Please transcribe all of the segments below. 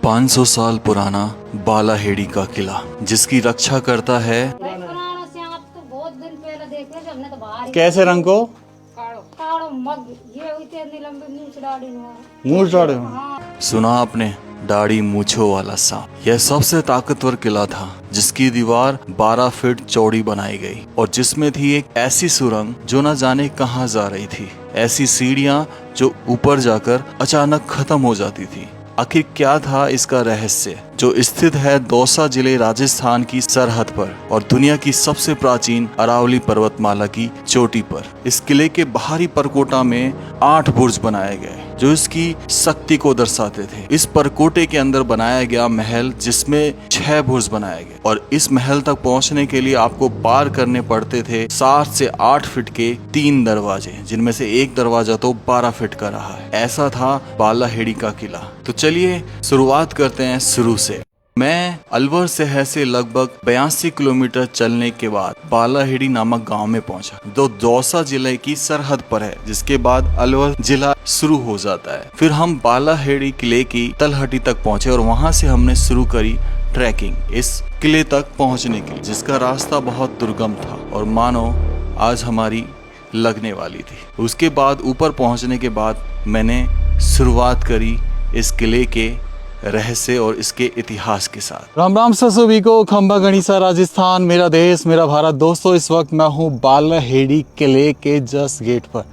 500 साल पुराना बालाहेड़ी का किला, जिसकी रक्षा करता है। कैसे रंग को मूछ दाढ़ी। सुना आपने, दाढ़ी मूछों वाला सांप। यह सबसे ताकतवर किला था जिसकी दीवार 12 फीट चौड़ी बनाई गई और जिसमें थी एक ऐसी सुरंग जो न जाने कहां जा रही थी, ऐसी सीढ़ियां जो ऊपर जाकर अचानक खत्म हो जाती थी। आखिर क्या था इसका रहस्य, जो स्थित है दौसा जिले राजस्थान की सरहद पर और दुनिया की सबसे प्राचीन अरावली पर्वतमाला की चोटी पर। इस किले के बाहरी परकोटा में 8 बुर्ज बनाए गए जो इसकी शक्ति को दर्शाते थे। इस परकोटे के अंदर बनाया गया महल, जिसमें 6 बुर्ज बनाए गए और इस महल तक पहुंचने के लिए आपको पार करने पड़ते थे 7 से 8 फीट के 3 दरवाजे, जिनमें से एक दरवाजा तो 12 फीट का रहा है। ऐसा था बालाहेड़ी का किला। तो चलिए शुरुआत करते हैं शुरू से। मैं अलवर शहर से लगभग 82 किलोमीटर चलने के बाद बालाहेड़ी नामक गांव में पहुंचा, जो दौसा जिले की सरहद पर है, जिसके बाद अलवर जिला शुरू हो जाता है। फिर हम बालाहेड़ी किले की तलहटी तक पहुंचे और वहां से हमने शुरू करी ट्रैकिंग इस किले तक पहुंचने की, जिसका रास्ता बहुत दुर्गम था और मानो आज हमारी लगने वाली थी। उसके बाद ऊपर पहुंचने के बाद मैंने शुरुआत करी इस किले के रहस्य और इसके इतिहास के साथ। राम राम सभी को, खंबा गणिसा राजस्थान, मेरा देश मेरा भारत। दोस्तों, इस वक्त मैं हूँ बालाहेड़ी किले के जस्ट गेट पर,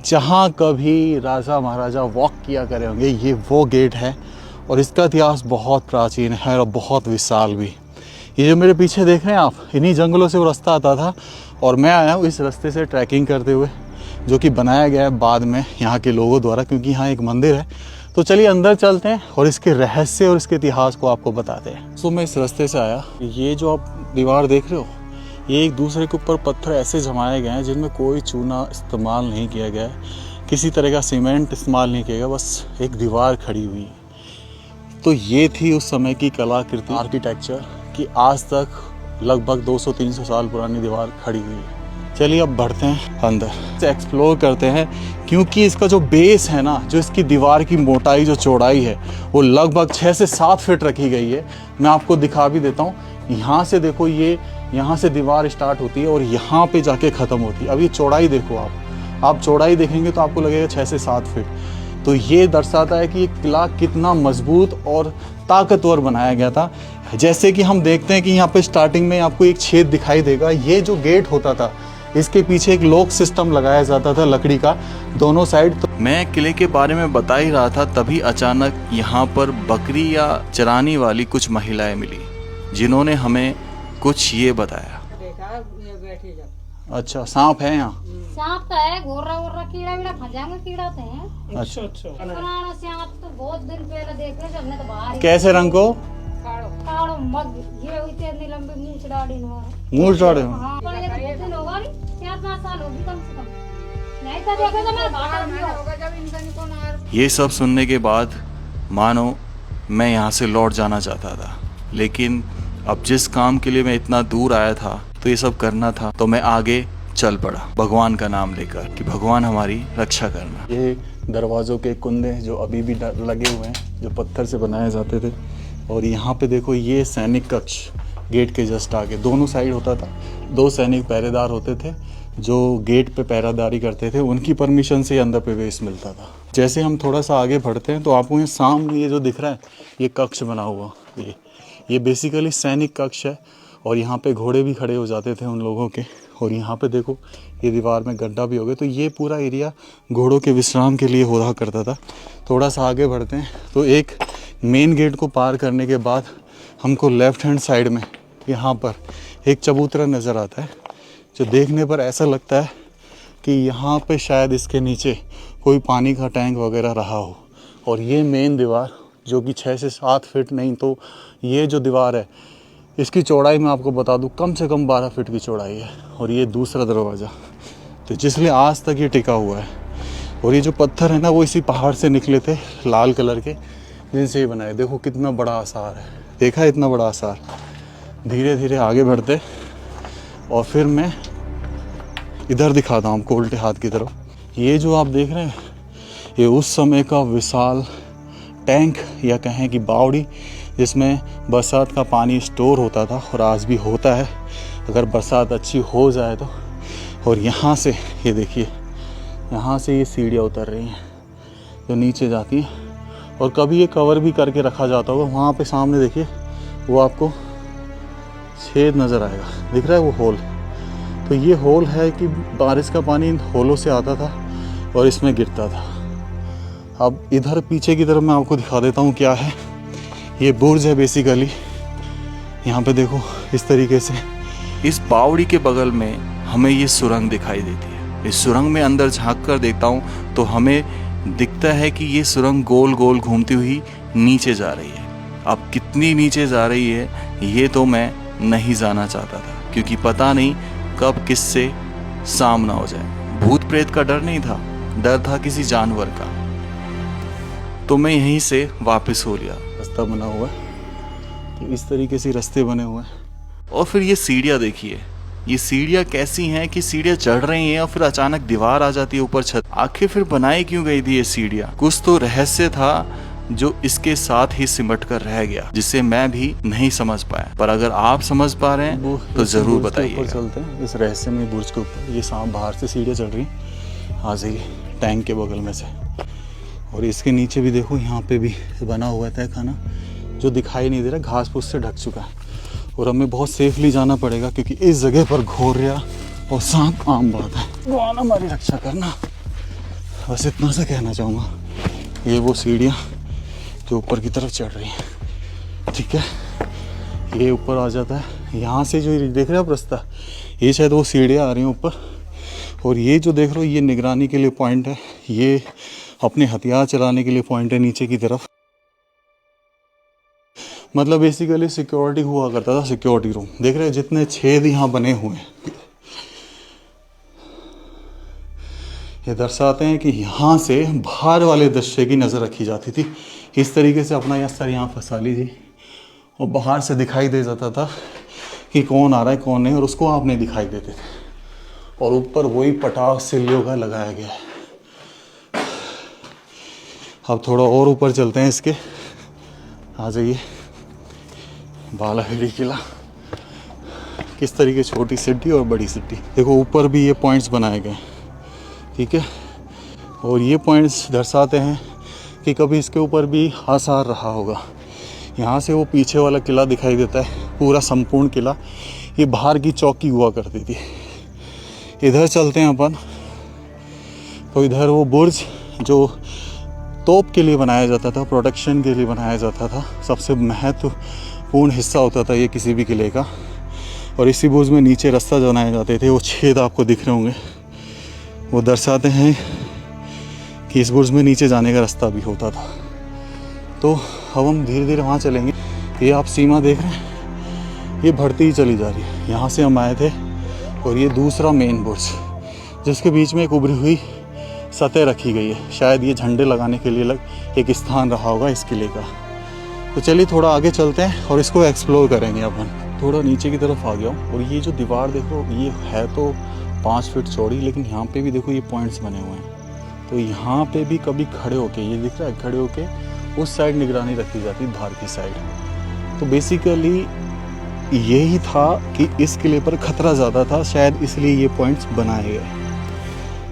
जहाँ कभी राजा महाराजा वॉक किया करे होंगे। ये वो गेट है और इसका इतिहास बहुत प्राचीन है और बहुत विशाल भी। ये जो मेरे पीछे देख रहे हैं आप, इन्हीं जंगलों से वो रास्ता आता था और मैं आया हूँ इस रास्ते से ट्रैकिंग करते हुए, जो कि बनाया गया है बाद में यहाँ के लोगों द्वारा, क्योंकि यहाँ एक मंदिर है। तो चलिए अंदर चलते हैं और इसके रहस्य और इसके इतिहास को आपको बताते हैं। तो मैं इस रास्ते से आया। ये जो आप दीवार देख रहे हो, ये एक दूसरे के ऊपर पत्थर ऐसे जमाए गए हैं जिनमें कोई चूना इस्तेमाल नहीं किया गया है, किसी तरह का सीमेंट इस्तेमाल नहीं किया गया, बस एक दीवार खड़ी हुई है। तो ये थी उस समय की कलाकृति, आर्किटेक्चर, कि आज तक लगभग 200-300 साल पुरानी दीवार खड़ी हुई है। चलिए अब बढ़ते हैं अंदर से, एक्सप्लोर करते हैं, क्योंकि इसका जो बेस है ना, जो इसकी दीवार की मोटाई, जो चौड़ाई है, वो लगभग 6 से 7 फीट रखी गई है। मैं आपको दिखा भी देता हूँ। यहाँ से देखो, ये यहाँ से दीवार स्टार्ट होती है और यहाँ पे जाके ख़त्म होती है। अब ये चौड़ाई देखो, आप चौड़ाई देखेंगे तो आपको लगेगा 6 से 7 फीट। तो ये दर्शाता है कि ये किला कितना मजबूत और ताकतवर बनाया गया था। जैसे कि हम देखते हैं कि यहाँ पे स्टार्टिंग में आपको एक छेद दिखाई देगा। ये जो गेट होता था, इसके पीछे एक लॉक सिस्टम लगाया जाता था लकड़ी का, दोनों साइड। तो मैं किले के बारे में बता ही रहा था, तभी अचानक यहाँ पर बकरी या चराने वाली कुछ महिलाएं मिली, जिन्होंने हमें कुछ ये बताया। अच्छा, सांप है यहाँ? सांप तो है, घोरा वोरा कीड़ा वीड़ा खजांगे कीड़ा तो है। अच्छा। पुराना सांप तो बहुत दिन पहले देखे थे हमने तो बाहर। कैसे रंग को? काड़ो मग, ये हुई इतनी लंबी मूंछ दाढ़ी न। मूंछ दाढ़ी? हां, पर ये तो दिन होगा नहीं, 4-5 साल होगी कम से कम। नहीं तो देखो तो मैं भागा भी होगा जब इनका निको ना। ये सब सुनने के बाद मानो मैं यहाँ से लौट जाना चाहता था, लेकिन अब जिस काम के लिए मैं इतना दूर आया था, तो ये सब करना था, तो मैं आगे चल पड़ा भगवान का नाम लेकर कि भगवान हमारी रक्षा करना। ये दरवाजों के कुंदे जो अभी भी लगे हुए हैं, जो पत्थर से बनाए जाते थे। और यहाँ पे देखो, ये सैनिक कक्ष गेट के जस्ट आगे दोनों साइड होता था। 2 सैनिक पहरेदार होते थे जो गेट पे पहरादारी करते थे, उनकी परमिशन से अंदर प्रवेश मिलता था। जैसे हम थोड़ा सा आगे बढ़ते हैं तो आपको ये सामने ये जो दिख रहा है, ये कक्ष बना हुआ, ये बेसिकली सैनिक कक्ष है। और यहाँ पे घोड़े भी खड़े हो जाते थे उन लोगों के। और यहाँ पे देखो, ये दीवार में गड्ढा भी हो गया, तो ये पूरा एरिया घोड़ों के विश्राम के लिए हुआ करता था। थोड़ा सा आगे बढ़ते हैं तो एक मेन गेट को पार करने के बाद हमको लेफ्ट हैंड साइड में यहाँ पर एक चबूतरा नज़र आता है, जो देखने पर ऐसा लगता है कि यहाँ पे शायद इसके नीचे कोई पानी का टैंक वगैरह रहा हो। और ये मेन दीवार, जो कि 6 से 7 फीट नहीं तो ये जो दीवार है, इसकी चौड़ाई मैं आपको बता दूं कम से कम 12 फीट की चौड़ाई है। और ये दूसरा दरवाज़ा, तो जिसलिए आज तक ये टिका हुआ है। और ये जो पत्थर है ना, वो इसी पहाड़ से निकले थे, लाल कलर के, जिनसे ये बनाए। देखो कितना बड़ा आसार है, देखा है इतना बड़ा आसार। धीरे धीरे आगे बढ़ते और फिर मैं इधर दिखाता हूँ आपको, उल्टे हाथ की तरफ। ये जो आप देख रहे हैं, ये उस समय का विशाल टैंक या कहें कि बावड़ी, जिसमें बरसात का पानी स्टोर होता था और आज भी होता है अगर बरसात अच्छी हो जाए तो। और यहाँ से ये देखिए, यहाँ से ये सीढ़ियाँ उतर रही हैं जो नीचे जाती हैं, और कभी ये कवर भी करके रखा जाता होगा। वहाँ पे सामने देखिए, वो आपको छेद नज़र आएगा, दिख रहा है वो होल। तो ये होल है कि बारिश का पानी इन होलों से आता था और इसमें गिरता था। अब इधर पीछे की तरफ मैं आपको दिखा देता हूँ क्या है। ये बुर्ज है बेसिकली, यहाँ पे देखो इस तरीके से। इस बावड़ी के बगल में हमें ये सुरंग दिखाई देती है। इस सुरंग में अंदर झांक कर देखता हूँ तो हमें दिखता है कि ये सुरंग गोल गोल घूमती हुई नीचे जा रही है। अब कितनी नीचे जा रही है ये तो मैं नहीं जाना चाहता था, क्योंकि पता नहीं कब किससे सामना हो जाए। भूत प्रेत का डर नहीं था, डर था किसी जानवर का। तो मैं यहीं से वापस हो लिया। रास्ता बना हुआ है, तो इस तरीके से रास्ते बने हुए हैं। और फिर ये सीढ़ियाँ देखिए, ये सीढ़ियाँ कैसी हैं कि सीढ़ियाँ चढ़ रही हैं और फिर अचानक दीवार आ जाती है ऊपर छत। आखिर फिर बनाई क्यों गई थी ये सीढ़ियाँ? कुछ तो रहस्य था जो इसके साथ ही सिमट कर रह गया, जिसे मैं भी नहीं समझ पाया। पर अगर आप समझ पा रहे हैं तो जरूर बताइए। ऊपर चलते हैं इस रहस्यमय बुर्ज के ऊपर। ये बाहर से सीढ़ियाँ चढ़ रही हैं, हाँ सही, टैंक के बगल में से। और इसके नीचे भी देखो, यहाँ पे भी बना हुआ है तहखाना जो दिखाई नहीं दे रहा, घास फूस से ढक चुका है। और हमें बहुत सेफली जाना पड़ेगा, क्योंकि इस जगह पर घोरिया और सांप आम बात है। भगवान हमारी रक्षा करना, बस इतना सा कहना चाहूँगा। ये वो सीढ़ियाँ जो ऊपर की तरफ चढ़ रही हैं, ठीक है, ये ऊपर आ जाता है। यहाँ से जो देख रहे हो आप रास्ता, ये शायद वो सीढ़ियाँ आ रही हैं ऊपर। और ये जो देख रहे हो ये निगरानी के लिए पॉइंट है, ये अपने हथियार चलाने के लिए पॉइंट है नीचे की तरफ। मतलब बेसिकली सिक्योरिटी हुआ करता था, सिक्योरिटी रूम। देख रहे हो जितने छेद यहाँ बने हुए हैं, ये दर्शाते हैं कि यहाँ से बाहर वाले दृश्य की नज़र रखी जाती थी। इस तरीके से अपना यह सर यहाँ फंसा लीजिए और बाहर से दिखाई दे जाता था कि कौन आ रहा है कौन नहीं, और उसको आप नहीं दिखाई देते थे। और ऊपर वही पटाख सिल्लियों का लगाया गया है। अब थोड़ा और ऊपर चलते हैं इसके, आ जाइए। बालाहेड़ी किला, किस तरीके छोटी सिटी और बड़ी सिटी। देखो ऊपर भी ये पॉइंट्स बनाए गए, ठीक है, और ये पॉइंट्स दर्शाते हैं कि कभी इसके ऊपर भी आसार रहा होगा। यहाँ से वो पीछे वाला किला दिखाई देता है, पूरा संपूर्ण किला। ये बाहर की चौकी हुआ करती थी। इधर चलते हैं अपन, तो इधर वो बुर्ज जो तोप के लिए बनाया जाता था, प्रोटेक्शन के लिए बनाया जाता था, सबसे महत्वपूर्ण हिस्सा होता था ये किसी भी किले का। और इसी बुर्ज में नीचे रास्ता बनाए जाते थे। वो छेद आपको दिख रहे होंगे, वो दर्शाते हैं कि इस बुर्ज में नीचे जाने का रास्ता भी होता था। तो अब हम धीरे धीरे वहाँ चलेंगे। ये आप सीमा देख रहे हैं, ये बढ़ती ही चली जा रही है। यहाँ से हम आए थे, और ये दूसरा मेन बुर्ज जिसके बीच में एक उभरी हुई सतह रखी गई है। शायद ये झंडे लगाने के लिए एक स्थान रहा होगा इस किले का। तो चलिए थोड़ा आगे चलते हैं और इसको एक्सप्लोर करेंगे अपन। थोड़ा नीचे की तरफ आ गया हूँ, और ये जो दीवार देखो, ये है तो 5 फीट चौड़ी, लेकिन यहाँ पे भी देखो ये पॉइंट्स बने हुए हैं। तो यहाँ पे भी कभी खड़े होके, ये दिख रहा है, खड़े होके उस साइड निगरानी रखी जाती, धार की साइड। तो बेसिकली यही था कि इस किले पर खतरा ज़्यादा था, शायद इसलिए ये पॉइंट्स बनाए गए।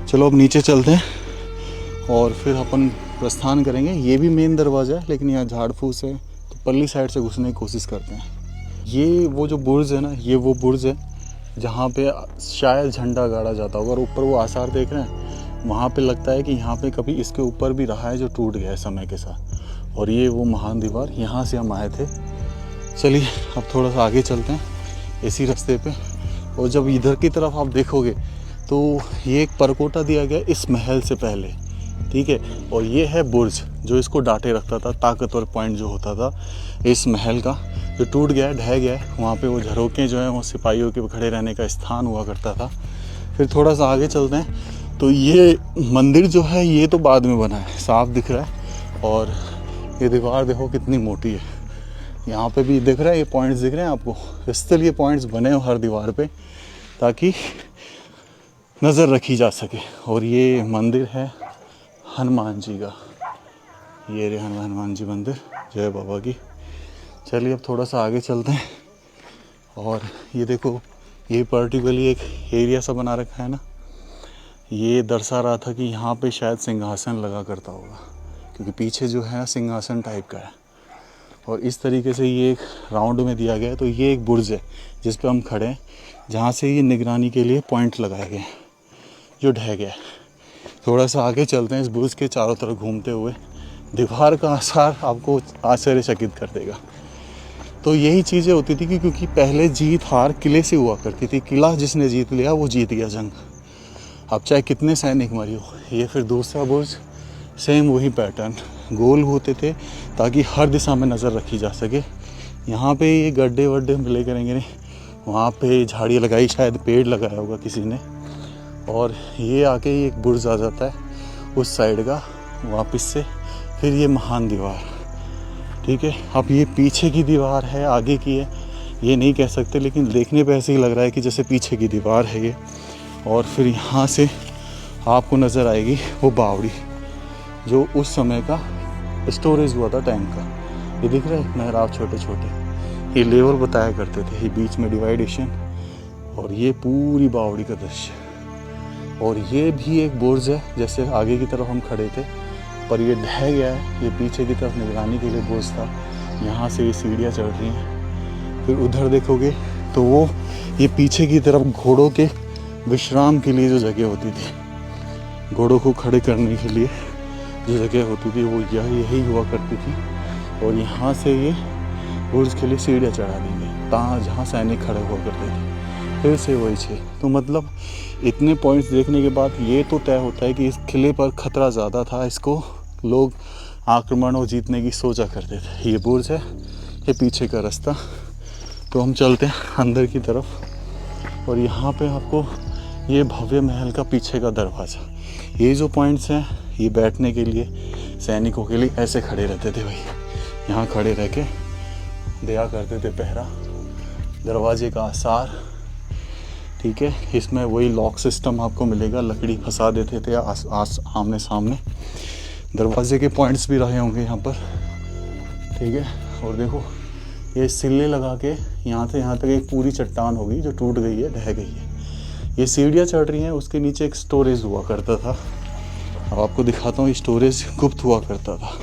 चलो अब नीचे चलते हैं और फिर अपन प्रस्थान करेंगे। ये भी मेन दरवाज़ा है, लेकिन यहाँ झाड़ फूस है, तो पल्ली साइड से घुसने की कोशिश करते हैं। ये वो जो बुर्ज है ना, ये वो बुर्ज है जहाँ पे शायद झंडा गाड़ा जाता होगा। और ऊपर वो आसार देख रहे हैं, वहाँ पे लगता है कि यहाँ पे कभी इसके ऊपर भी रहा है जो टूट गया है समय के साथ। और ये वो महान दीवार, यहाँ से हम आए थे। चलिए अब थोड़ा सा आगे चलते हैं इसी रास्ते पे। और जब इधर की तरफ आप देखोगे तो ये एक परकोटा दिया गया इस महल से पहले, ठीक है। और ये है बुर्ज जो इसको डांटे रखता था, ताकतवर पॉइंट जो होता था इस महल का, जो टूट गया है, ढह गया है। वहाँ पे वो झरोके जो हैं वो सिपाहियों के खड़े रहने का स्थान हुआ करता था। फिर थोड़ा सा आगे चलते हैं, तो ये मंदिर जो है ये तो बाद में बना है, साफ दिख रहा है। और ये दीवार देखो कितनी मोटी है। यहाँ पे भी दिख रहा है, ये पॉइंट्स दिख रहे हैं आपको, इसलिए ये पॉइंट्स बने हो हर दीवार पे ताकि नज़र रखी जा सके। और ये मंदिर है हनुमान जी का, ये रहे हनुमान जी मंदिर, जय बाबा की। चलिए अब थोड़ा सा आगे चलते हैं। और ये देखो, ये पर्टिकुलरली एक एरिया सा बना रखा है ना, ये दर्शा रहा था कि यहाँ पे शायद सिंहासन लगा करता होगा, क्योंकि पीछे जो है सिंहासन टाइप का है। और इस तरीके से ये एक राउंड में दिया गया है। तो ये एक बुर्ज है जिस पे हम खड़े हैं, जहाँ से ये निगरानी के लिए पॉइंट लगाए गए हैं जो ढह गया है। थोड़ा सा आगे चलते हैं, इस बुर्ज के चारों तरफ घूमते हुए। दीवार का आसार आपको आश्चर्यचकित कर देगा। तो यही चीज़ें होती थी कि क्योंकि पहले जीत हार किले से हुआ करती थी। किला जिसने जीत लिया वो जीत गया जंग। अब चाहे कितने सैनिक मरी हो। ये फिर दूसरा बुर्ज, सेम वही पैटर्न, गोल होते थे ताकि हर दिशा में नज़र रखी जा सके। यहाँ पे ये गड्ढे वड्ढे मिले करेंगे नहीं, वहाँ पे झाड़ियाँ लगाई, शायद पेड़ लगाया होगा किसी ने। और ये आके एक बुर्ज आ जाता है उस साइड का वापस से। फिर ये महान दीवार, ठीक है। अब ये पीछे की दीवार है आगे की है ये नहीं कह सकते, लेकिन देखने पे ऐसे ही लग रहा है कि जैसे पीछे की दीवार है ये। और फिर यहाँ से आपको नज़र आएगी वो बावड़ी, जो उस समय का स्टोरेज हुआ था टैंक का। ये दिख रहा है मेहराब छोटे छोटे, ये लेवल बताया करते थे, ये बीच में डिवाइडेशन। और ये पूरी बावड़ी का दृश्य। और ये भी एक बुर्ज है, जैसे आगे की तरफ हम खड़े थे पर ये ढह गया है। ये पीछे की तरफ निगरानी के लिए बुर्ज था। यहाँ से ये सीढ़ियाँ चढ़ रही हैं। फिर उधर देखोगे तो वो ये पीछे की तरफ घोड़ों के विश्राम के लिए जो जगह होती थी, घोड़ों को खड़े करने के लिए जो जगह होती थी वो यही हुआ करती थी। और यहाँ से ये बुर्ज के लिए सीढ़ियाँ चढ़ा दी गई जहाँ सैनिक खड़े हुआ करते थे। फिर से वही 6। तो मतलब इतने पॉइंट्स देखने के बाद ये तो तय होता है कि इस किले पर खतरा ज़्यादा था, इसको लोग आक्रमण और जीतने की सोचा करते थे। ये बुर्ज है, ये पीछे का रास्ता। तो हम चलते हैं अंदर की तरफ। और यहाँ पे आपको ये भव्य महल का पीछे का दरवाज़ा, ये जो पॉइंट्स हैं ये बैठने के लिए, सैनिकों के लिए ऐसे खड़े रहते थे भाई। यहाँ खड़े रह के दिया करते थे पहरा। दरवाजे का आसार, ठीक है। इसमें वही लॉक सिस्टम आपको मिलेगा, लकड़ी फंसा देते थे आमने सामने। दरवाजे के पॉइंट्स भी रहे होंगे यहाँ पर, ठीक है। और देखो ये सिल्ले लगा के यहाँ से यहाँ तक एक पूरी चट्टान होगी जो टूट गई है, ढह गई है। ये सीढ़ियाँ चढ़ रही हैं, उसके नीचे एक स्टोरेज हुआ करता था। अब आपको दिखाता हूँ, ये स्टोरेज गुप्त हुआ करता था।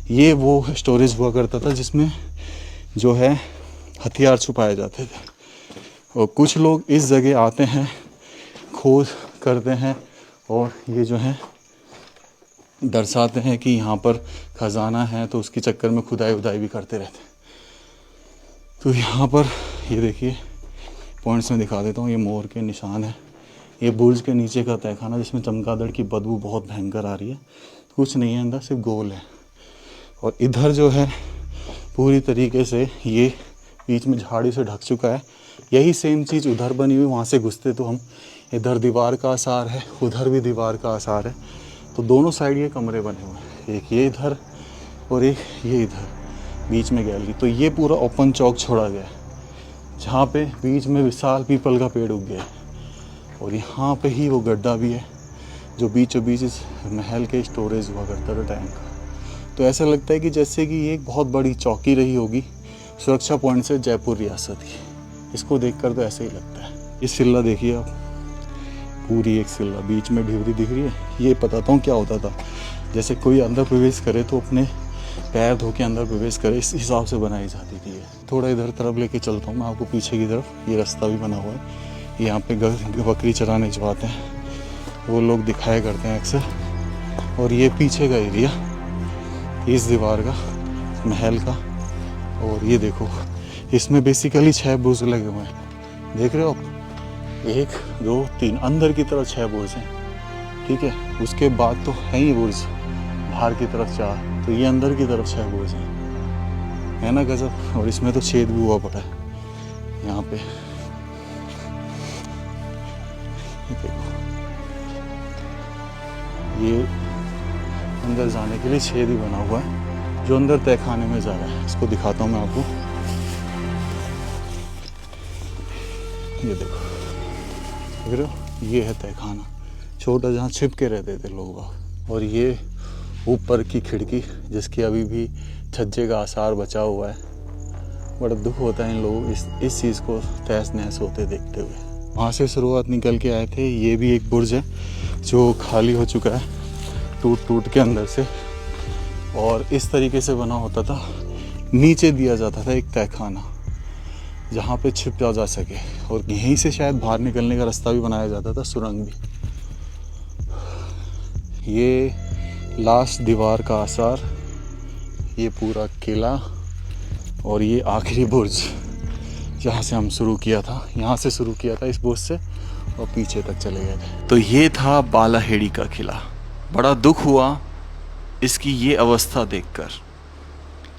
ये वो स्टोरेज हुआ करता था जिसमें जो है हथियार छुपाए जाते थे। और कुछ लोग इस जगह आते हैं, खोज करते हैं और ये जो है दर्शाते हैं कि यहाँ पर खजाना है, तो उसके चक्कर में खुदाई उदाई भी करते रहते हैं। तो यहाँ पर ये देखिए पॉइंट्स में दिखा देता हूँ, ये मोर के निशान है। ये बुर्ज के नीचे का तहखाना जिसमें चमगादड़ की बदबू बहुत भयंकर आ रही है। कुछ नहीं है अंदर, सिर्फ गोल है। और इधर जो है पूरी तरीके से ये बीच में झाड़ी से ढक चुका है। यही सेम चीज़ उधर बनी हुई, वहाँ से घुसते तो हम, इधर दीवार का आसार है, उधर भी दीवार का आसार है। तो दोनों साइड ये कमरे बने हुए हैं, एक ये इधर और एक ये इधर, बीच में गैलरी। तो ये पूरा ओपन चौक छोड़ा गया है, जहाँ पे बीच में विशाल पीपल का पेड़ उग गया है। और यहाँ पे ही वो गड्ढा भी है जो बीचों बीच इस महल के स्टोरेज हुआ करता था टैंक का। तो ऐसा लगता है कि जैसे कि ये एक बहुत बड़ी चौकी रही होगी सुरक्षा पॉइंट से जयपुर रियासत की। इसको देखकर तो ऐसे ही लगता है। ये सिल्ला देखिए आप, पूरी एक सिल्ला, बीच में ढिवरी दिख रही है। ये बताता हूँ क्या होता था, जैसे कोई अंदर प्रवेश करे तो अपने पैर धो के अंदर प्रवेश करे, इस हिसाब से बनाई जाती थी ये। थोड़ा इधर तरफ लेके चलता हूँ मैं आपको, पीछे की तरफ ये रास्ता भी बना हुआ है। यहाँ पे बकरी चराने जो आते हैं वो लोग दिखाया करते हैं अक्सर। और ये पीछे का एरिया इस दीवार का, महल का। और ये देखो इसमें बेसिकली 6 बुर्ज लगे हुए हैं, देख रहे हो आप, 1 2 3, अंदर की तरफ 6 बुर्ज हैं, ठीक है। उसके बाद तो है ही बुर्ज बाहर की तरफ 4, तो ये अंदर की तरफ 6 बुर्ज हैं, है ना गजब। और इसमें तो छेद भी हुआ पड़ा है यहाँ पे, देखो ये अंदर जाने के लिए छेद ही बना हुआ है जो अंदर तहखाने में जा रहा है। इसको दिखाता हूँ मैं आपको, ये देखो, देख रहे हो, ये है तहखाना छोटा जहाँ छिप के रहते थे लोग। और ये ऊपर की खिड़की जिसकी अभी भी छज्जे का आसार बचा हुआ है। बड़ा दुख होता है इन लोगों इस चीज़ को तहस नहस होते देखते हुए। वहाँ से शुरुआत निकल के आए थे। ये भी एक बुर्ज है जो खाली हो चुका है टूट टूट के अंदर से, और इस तरीके से बना होता था। नीचे दिया जाता था एक तहखाना जहाँ पे छिप जा सके, और यहीं से शायद बाहर निकलने का रास्ता भी बनाया जाता था, सुरंग भी। ये लास्ट दीवार का आसार, ये पूरा किला, और ये आखिरी बुर्ज जहाँ से हम शुरू किया था। यहाँ से शुरू किया था इस बुर्ज से, और पीछे तक चले गए थे। तो ये था बालाहेड़ी का किला। बड़ा दुख हुआ इसकी ये अवस्था देखकर,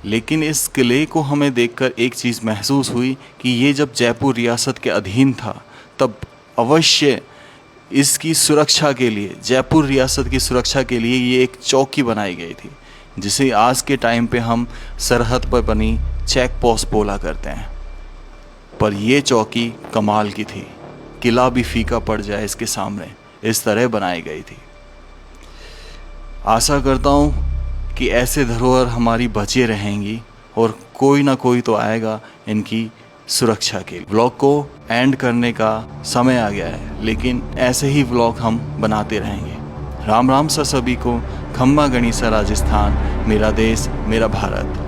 लेकिन इस किले को हमें देखकर एक चीज़ महसूस हुई कि ये जब जयपुर रियासत के अधीन था तब अवश्य इसकी सुरक्षा के लिए, जयपुर रियासत की सुरक्षा के लिए ये एक चौकी बनाई गई थी, जिसे आज के टाइम पे हम सरहद पर बनी चेक पोस्ट बोला करते हैं। पर ये चौकी कमाल की थी, किला भी फीका पड़ जाए इसके सामने, इस तरह बनाई गई थी। आशा करता हूँ कि ऐसे धरोहर हमारी बचे रहेंगी और कोई ना कोई तो आएगा इनकी सुरक्षा के लिए। व्लॉग को एंड करने का समय आ गया है, लेकिन ऐसे ही व्लॉग हम बनाते रहेंगे। राम राम सा सभी को। खम्बा गणिसा राजस्थान, मेरा देश मेरा भारत।